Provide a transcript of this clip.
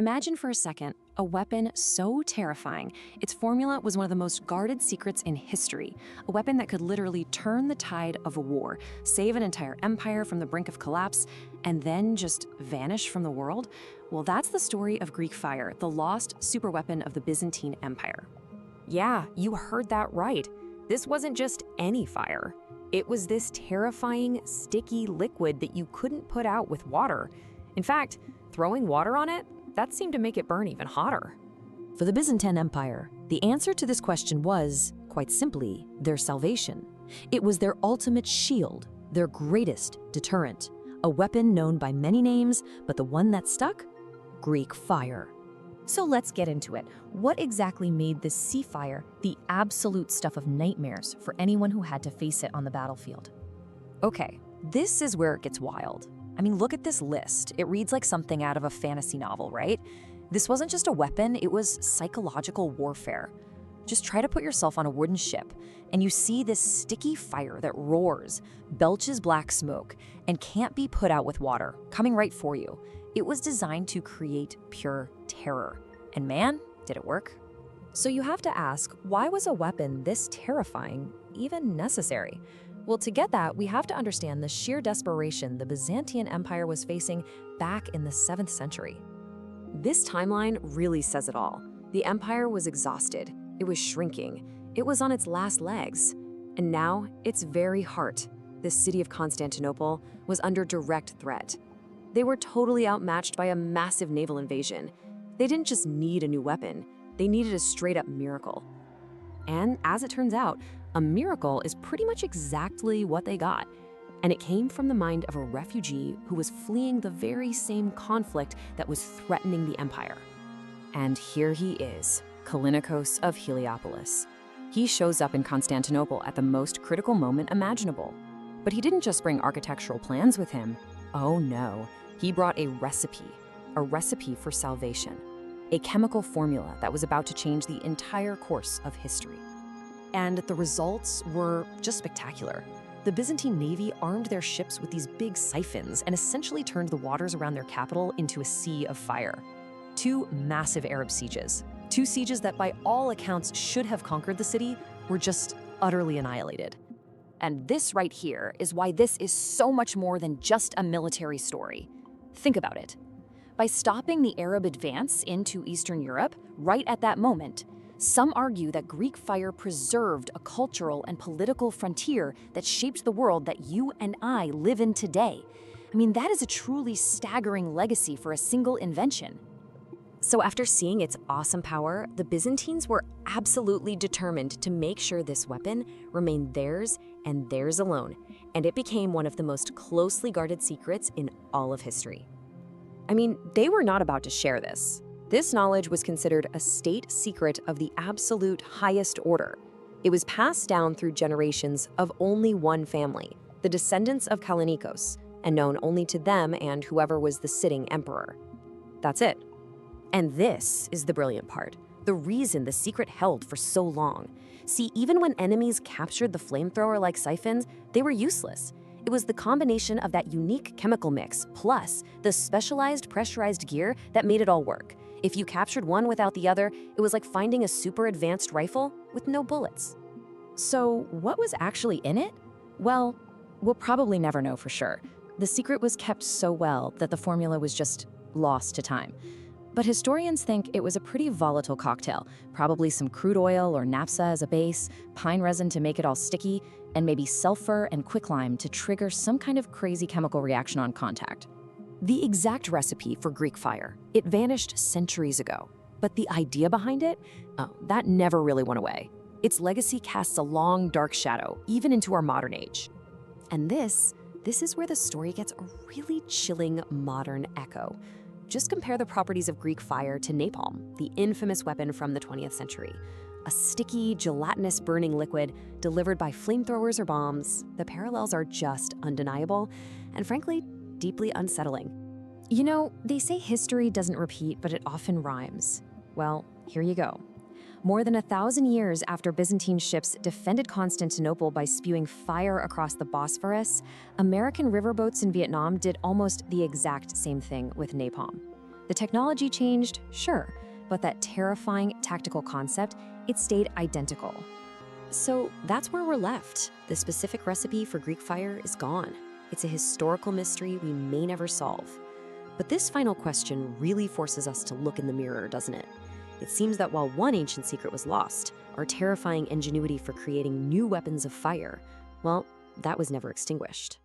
Imagine for a second a weapon so terrifying, its formula was one of the most guarded secrets in history. A weapon that could literally turn the tide of a war, save an entire empire from the brink of collapse, and then just vanish from the world. Well, that's the story of Greek fire, the lost superweapon of the Byzantine Empire. Yeah, you heard that right. This wasn't just any fire. It was this terrifying, sticky liquid that you couldn't put out with water. In fact, throwing water on it, that seemed to make it burn even hotter. For the Byzantine Empire, the answer to this question was, quite simply, their salvation. It was their ultimate shield, their greatest deterrent, a weapon known by many names, but the one that stuck? Greek fire. So let's get into it. What exactly made this sea fire the absolute stuff of nightmares for anyone who had to face it on the battlefield? Okay, this is where it gets wild. I mean, look at this list. It reads like something out of a fantasy novel, right? This wasn't just a weapon, it was psychological warfare. Just try to put yourself on a wooden ship, and you see this sticky fire that roars, belches black smoke, and can't be put out with water, coming right for you. It was designed to create pure terror. And man, did it work? So you have to ask, why was a weapon this terrifying even necessary? Well, to get that, we have to understand the sheer desperation the Byzantine Empire was facing back in the 7th century. This timeline really says it all. The empire was exhausted. It was shrinking. It was on its last legs. And now, its very heart, the city of Constantinople, was under direct threat. They were totally outmatched by a massive naval invasion. They didn't just need a new weapon, they needed a straight-up miracle. And as it turns out, a miracle is pretty much exactly what they got. And it came from the mind of a refugee who was fleeing the very same conflict that was threatening the empire. And here he is, Kallinikos of Heliopolis. He shows up in Constantinople at the most critical moment imaginable. But he didn't just bring architectural plans with him. Oh no, he brought a recipe for salvation, a chemical formula that was about to change the entire course of history. And the results were just spectacular. The Byzantine Navy armed their ships with these big siphons and essentially turned the waters around their capital into a sea of fire. 2 massive Arab sieges. 2 sieges that by all accounts should have conquered the city were just utterly annihilated. And this right here is why this is so much more than just a military story. Think about it. By stopping the Arab advance into Eastern Europe right at that moment, some argue that Greek fire preserved a cultural and political frontier that shaped the world that you and I live in today. I mean, that is a truly staggering legacy for a single invention. So after seeing its awesome power, the Byzantines were absolutely determined to make sure this weapon remained theirs and theirs alone, and it became one of the most closely guarded secrets in all of history. I mean, they were not about to share this. This knowledge was considered a state secret of the absolute highest order. It was passed down through generations of only one family, the descendants of Kallinikos, and known only to them and whoever was the sitting emperor. That's it. And this is the brilliant part, the reason the secret held for so long. See, even when enemies captured the flamethrower-like siphons, they were useless. It was the combination of that unique chemical mix plus the specialized pressurized gear that made it all work. If you captured one without the other, it was like finding a super advanced rifle with no bullets. So what was actually in it? Well, we'll probably never know for sure. The secret was kept so well that the formula was just lost to time. But historians think it was a pretty volatile cocktail, probably some crude oil or naphtha as a base, pine resin to make it all sticky, and maybe sulfur and quicklime to trigger some kind of crazy chemical reaction on contact. The exact recipe for Greek fire, it vanished centuries ago. But the idea behind it, that never really went away. Its legacy casts a long, dark shadow, even into our modern age. And this is where the story gets a really chilling modern echo. Just compare the properties of Greek fire to napalm, the infamous weapon from the 20th century. A sticky, gelatinous burning liquid delivered by flamethrowers or bombs. The parallels are just undeniable and, frankly, deeply unsettling. You know, they say history doesn't repeat, but it often rhymes. Well, here you go. More than 1,000 years after Byzantine ships defended Constantinople by spewing fire across the Bosphorus, American riverboats in Vietnam did almost the exact same thing with napalm. The technology changed, sure, but that terrifying tactical concept, it stayed identical. So that's where we're left. The specific recipe for Greek fire is gone. It's a historical mystery we may never solve. But this final question really forces us to look in the mirror, doesn't it? It seems that while one ancient secret was lost, our terrifying ingenuity for creating new weapons of fire, well, that was never extinguished.